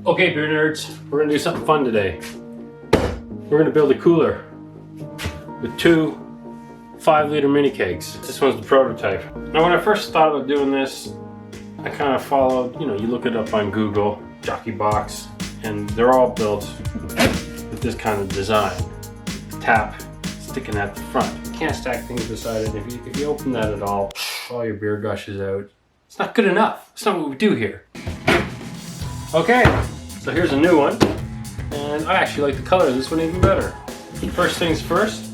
Okay, beer nerds, we're gonna do something fun today. We're gonna build a cooler with two 5-liter mini kegs. This one's the prototype. Now when I first thought about doing this, I kind of followed, you look it up on Google, Jockey box, and they're all built with this kind of design. The tap sticking at the front. You can't stack things beside it. If you open that at all your beer gushes out. It's not good enough. It's not what we do here. Okay, so here's a new one, and I actually like the color of this one even better. First things first,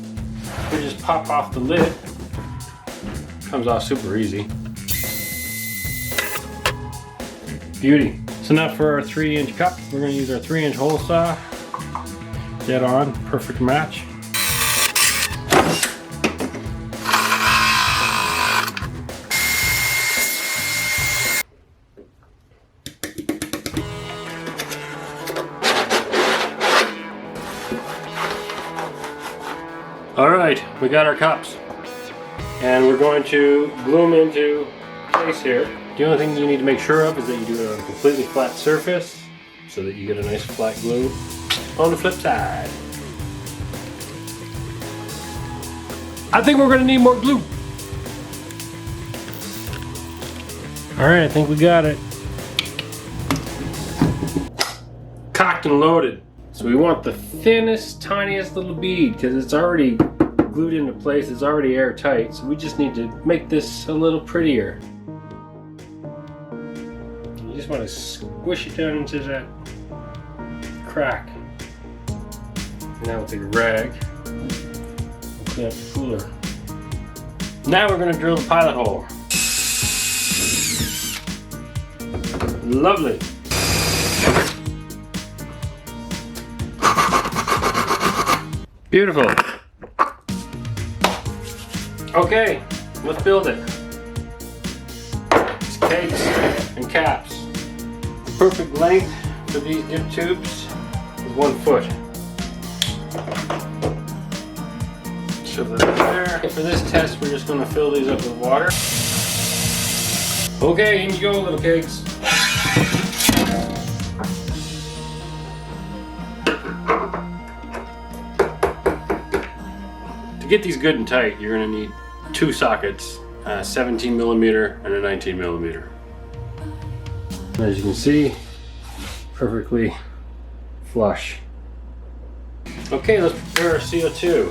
we just pop off the lid. Comes off super easy. Beauty. So now for our 3-inch cup, we're going to use our 3-inch hole saw. Dead on, perfect match. Alright, we got our cups. And we're going to glue them into place here. The only thing you need to make sure of is that you do it on a completely flat surface so that you get a nice flat glue on the flip side. I think we're going to need more glue. Alright, I think we got it. Cocked and loaded. So we want the thinnest, tiniest little bead because it's already glued into place, it's already airtight, so we just need to make this a little prettier. You just want to squish it down into that crack. Now with a rag, we'll clean up the cooler. Now we're going to drill the pilot hole. Lovely. Beautiful. Okay, let's build it. It's kegs and caps. The perfect length for these dip tubes is 1 foot. Shove that in there. Okay, for this test, we're just going to fill these up with water. Okay, in you go, little kegs. To get these good and tight, you're going to need 2 sockets, a 17 millimeter and a 19 millimeter. As you can see, perfectly flush. Okay, let's prepare our CO2.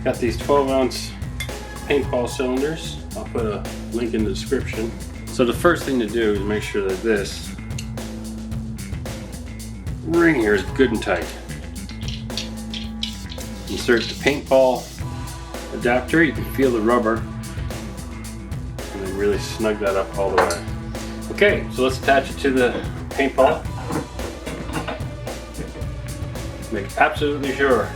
Got these 12-ounce paintball cylinders. I'll put a link in the description. So the first thing to do is make sure that this ring here is good and tight. Insert the paintball adapter, you can feel the rubber, and then really snug that up all the way. Okay, so let's attach it to the paintball. Make absolutely sure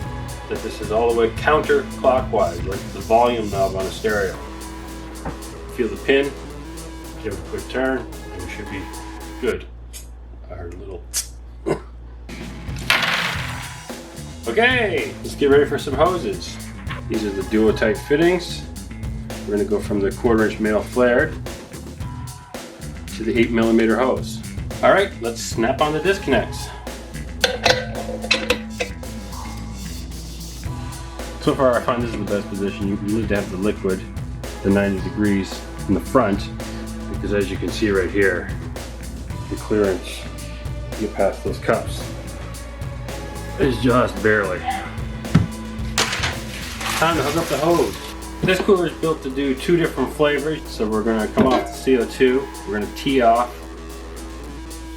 that this is all the way counterclockwise, like the volume knob on a stereo. Feel the pin, give it a quick turn, and we should be good. Our little Okay, let's get ready for some hoses. These are the duo-type fittings. We're going to go from the 1/4-inch male flared to the 8 millimeter hose. Alright, let's snap on the disconnects. So far I find this is the best position. You need to have the liquid, the 90 degrees in the front, because as you can see right here, the clearance, you past those cups, is just barely. Time to hook up the hose. This cooler is built to do 2 different flavors, so we're going to come off the CO2, we're going to tee off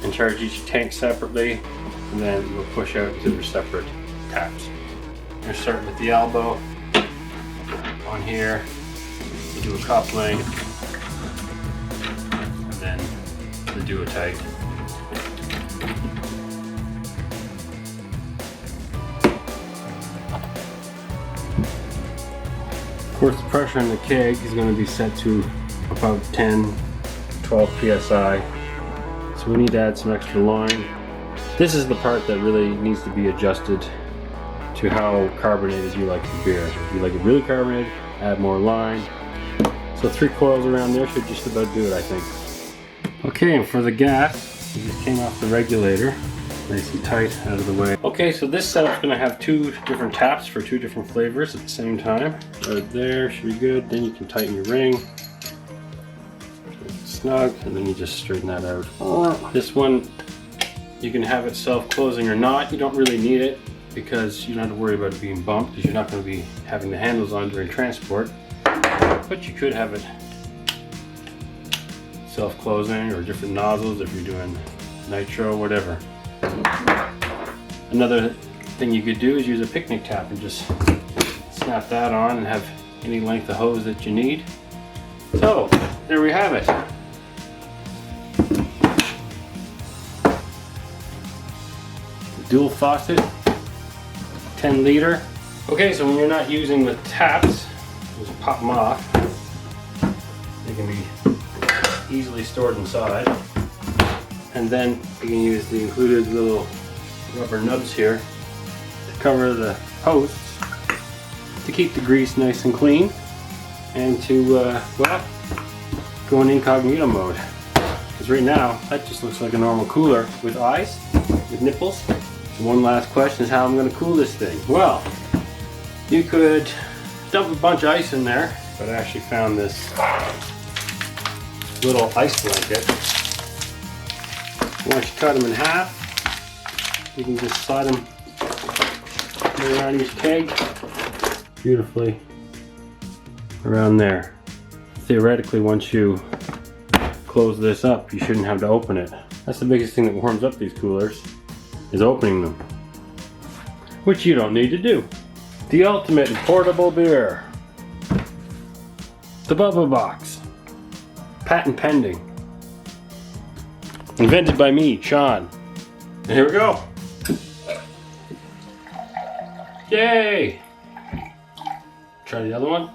and charge each tank separately, and then we'll push out into their separate taps. We're starting with the elbow on here, we'll do a coupling, and then the duo-type. Of course, the pressure in the keg is going to be set to about 10-12 psi, so we need to add some extra line. This is the part that really needs to be adjusted to how carbonated you like the beer. If you like it really carbonated, add more line. So 3 coils around there should just about do it, I think. Okay, and for the gas, It just came off the regulator. Nice and tight, out of the way. Okay, so this setup's gonna have 2 different taps for 2 different flavors at the same time. Right there, should be good. Then you can tighten your ring. Snug, and then you just straighten that out. This one, you can have it self-closing or not. You don't really need it because you don't have to worry about it being bumped because you're not gonna be having the handles on during transport. But you could have it self-closing or different nozzles if you're doing nitro, whatever. Another thing you could do is use a picnic tap and just snap that on and have any length of hose that you need. So, there we have it. Dual faucet, 10 liter. Okay, so when you're not using the taps, just pop them off. They can be easily stored inside. And then you can use the included little rubber nubs here to cover the posts to keep the grease nice and clean and to well, go in incognito mode. Because right now that just looks like a normal cooler with eyes, with nipples. So one last question is how I'm going to cool this thing. Well, you could dump a bunch of ice in there, but I actually found this little ice blanket. Once you cut them in half, you can just slide them around each keg beautifully around there. Theoretically, once you close this up, you shouldn't have to open it. That's the biggest thing that warms up these coolers, is opening them, which you don't need to do. The ultimate portable beer, the Bubba Box, patent pending. Invented by me, Sean. And here we go. Yay! Try the other one.